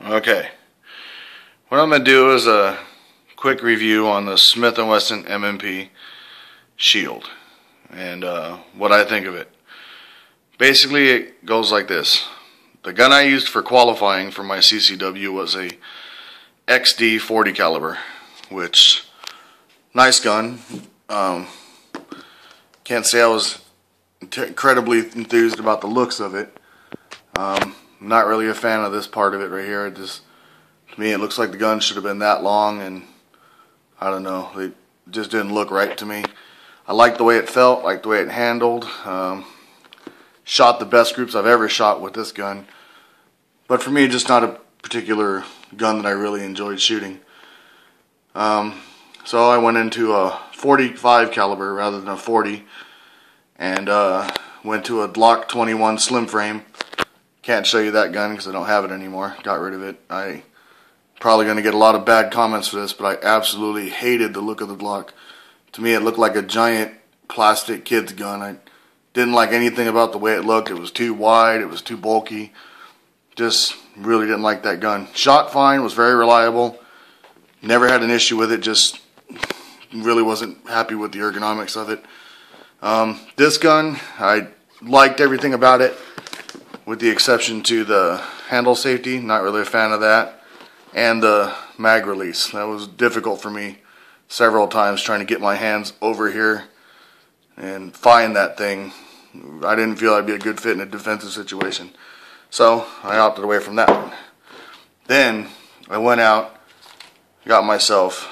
Okay, what I'm going to do is a quick review on the Smith & Wesson M&P Shield and what I think of it. Basically, it goes like this. The gun I used for qualifying for my CCW was a XD 40 caliber, which, nice gun. Can't say I was incredibly enthused about the looks of it. Not really a fan of this part of it right here. To me, it looks like the gun should have been that long, and I don't know, it just didn't look right to me. I liked the way it felt, liked the way it handled. Shot the best groups I've ever shot with this gun, but for me, just not a particular gun that I really enjoyed shooting. So I went into a 45 caliber rather than a 40, and went to a Glock 21 slim frame. Can't show you that gun because I don't have it anymore. Got rid of it. I probably going to get a lot of bad comments for this, but I absolutely hated the look of the Glock. To me, it looked like a giant plastic kid's gun. I didn't like anything about the way it looked. It was too wide. It was too bulky. Just really didn't like that gun. Shot fine. Was very reliable. Never had an issue with it. Just really wasn't happy with the ergonomics of it. This gun, I liked everything about it, with the exception to the handle safety. Not really a fan of that. And the mag release. That was difficult for me several times, trying to get my hands over here and find that thing. I didn't feel I'd be a good fit in a defensive situation, so I opted away from that one. Then I went out, got myself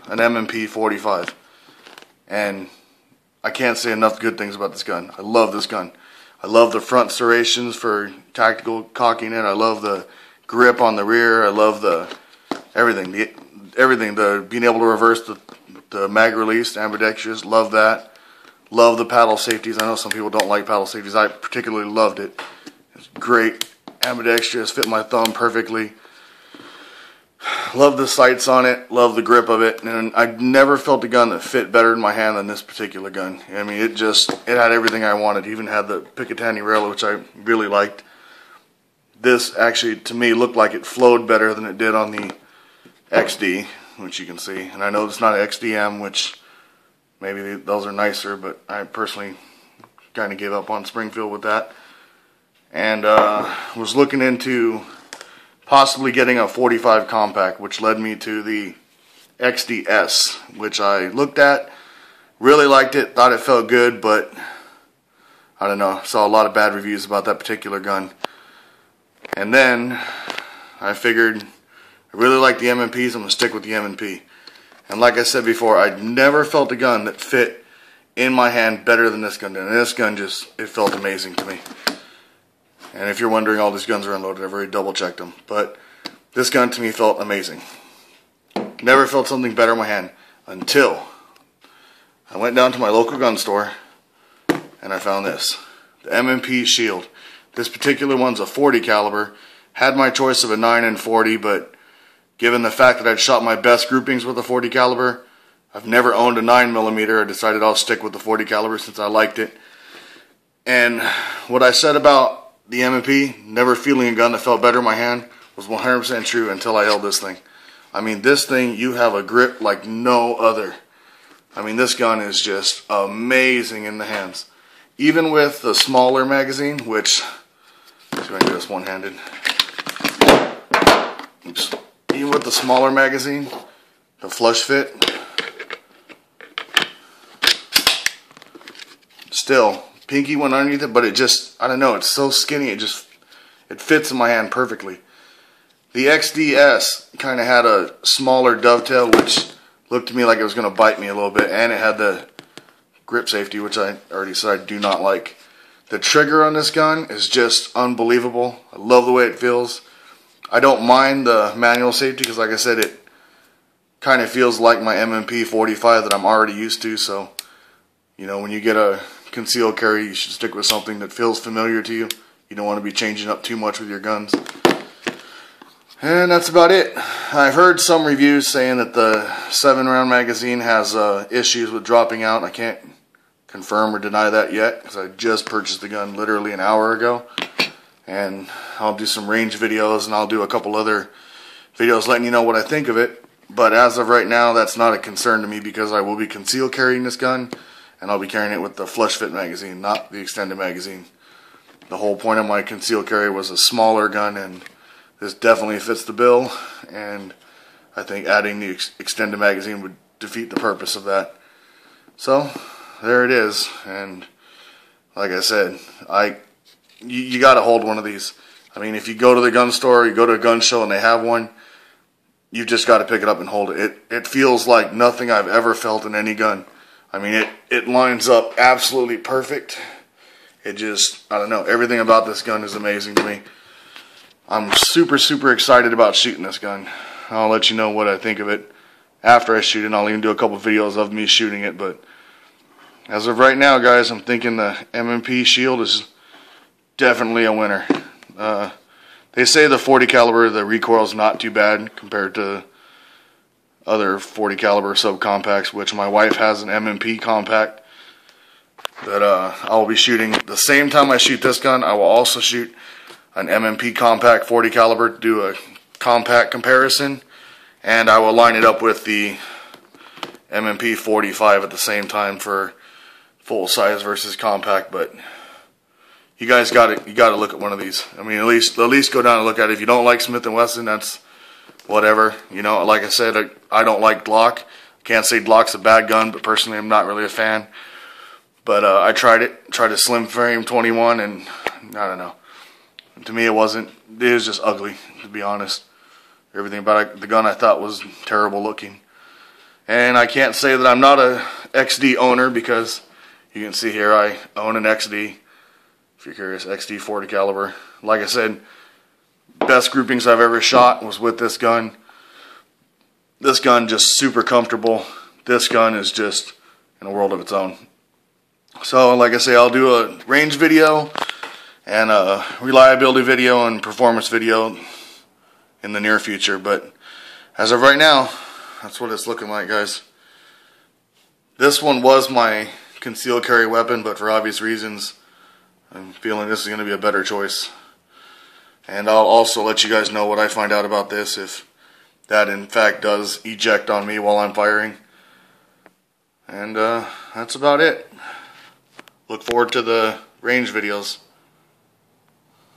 an M&P 45, and I can't say enough good things about this gun. I love this gun. I love the front serrations for tactical cocking it. I love the grip on the rear. I love the everything. The being able to reverse the mag release, ambidextrous. Love that. Love the paddle safeties. I know some people don't like paddle safeties. I particularly loved it. It's great. Ambidextrous, fit my thumb perfectly. Love the sights on it. Love the grip of it. And I never felt a gun that fit better in my hand than this particular gun. I mean, it had everything I wanted. It even had the Picatinny rail, which I really liked. This actually, to me, looked like it flowed better than it did on the XD, which you can see. And I know it's not an XDM, which maybe those are nicer, but I personally kind of gave up on Springfield with that. And was looking into possibly getting a 45 compact, which led me to the XDS, which I looked at, really liked it, thought it felt good, but I don't know, saw a lot of bad reviews about that particular gun. And then I figured I really like the M&Ps, I'm going to stick with the M&P. And like I said before, I'd never felt a gun that fit in my hand better than this gun did. And this gun it felt amazing to me. And if you're wondering, all these guns are unloaded. I've already double checked them. But this gun to me felt amazing. Never felt something better in my hand until I went down to my local gun store and I found this. The M&P Shield. This particular one's a 40 caliber. Had my choice of a 9 and 40, but given the fact that I'd shot my best groupings with a 40 caliber, I've never owned a 9mm. I decided I'll stick with the 40 caliber since I liked it. And what I said about the M&P, never feeling a gun that felt better in my hand, was 100% true until I held this thing. I mean, this thing, you have a grip like no other. I mean, this gun is just amazing in the hands. Even with the smaller magazine, which, let's see if I can do this one-handed. Oops. Even with the smaller magazine, the flush fit, still, pinky went underneath it, but it just, I don't know, it's so skinny, it fits in my hand perfectly. The XDS kind of had a smaller dovetail, which looked to me like it was going to bite me a little bit, and it had the grip safety, which I already said I do not like. The trigger on this gun is just unbelievable. I love the way it feels. I don't mind the manual safety because, like I said, it kind of feels like my M&P 45 that I'm already used to. So, you know, when you get a concealed carry, you should stick with something that feels familiar to you. You don't want to be changing up too much with your guns. And that's about it. I've heard some reviews saying that the 7-round magazine has issues with dropping out. I can't confirm or deny that yet because I just purchased the gun literally an hour ago. and I'll do some range videos, and I'll do a couple other videos letting you know what I think of it. But as of right now, that's not a concern to me because I will be concealed carrying this gun, and I'll be carrying it with the flush fit magazine, not the extended magazine. The whole point of my concealed carry was a smaller gun, and this definitely fits the bill, and I think adding the extended magazine would defeat the purpose of that. So there it is, and like I said, you got to hold one of these. I mean, if you go to the gun store, you go to a gun show and they have one, you've just got to pick it up and hold it. It feels like nothing I've ever felt in any gun. I mean, it lines up absolutely perfect. It just, I don't know, everything about this gun is amazing to me. I'm super excited about shooting this gun. I'll let you know what I think of it after I shoot it. I'll even do a couple videos of me shooting it, but as of right now, guys, I'm thinking the M&P Shield is definitely a winner. They say the 40 caliber, the recoil is not too bad compared to other 40 caliber subcompacts, which my wife has an M&P compact that I will be shooting. The same time I shoot this gun, I will also shoot an M&P compact 40 caliber to do a compact comparison, and I will line it up with the M&P 45 at the same time for full size versus compact. But you guys got to look at one of these. I mean, at least go down and look at it. If you don't like Smith & Wesson, that's whatever. You know, like I said, I don't like Glock. Can't say Glock's a bad gun, but personally I'm not really a fan. But I tried a slim frame 21, and I don't know. To me, it was just ugly, to be honest. Everything about the gun I thought was terrible looking. And I can't say that I'm not a XD owner, because you can see here I own an XD. If you're curious, XD 40 caliber. Like I said, best groupings I've ever shot was with this gun. This gun just super comfortable. This gun is just in a world of its own. So like I say, I'll do a range video and a reliability video and performance video in the near future. But as of right now, that's what it's looking like, guys. This one was my concealed carry weapon, but for obvious reasons, I'm feeling this is going to be a better choice. And I'll also let you guys know what I find out about this, if that in fact does eject on me while I'm firing. And that's about it. Look forward to the range videos.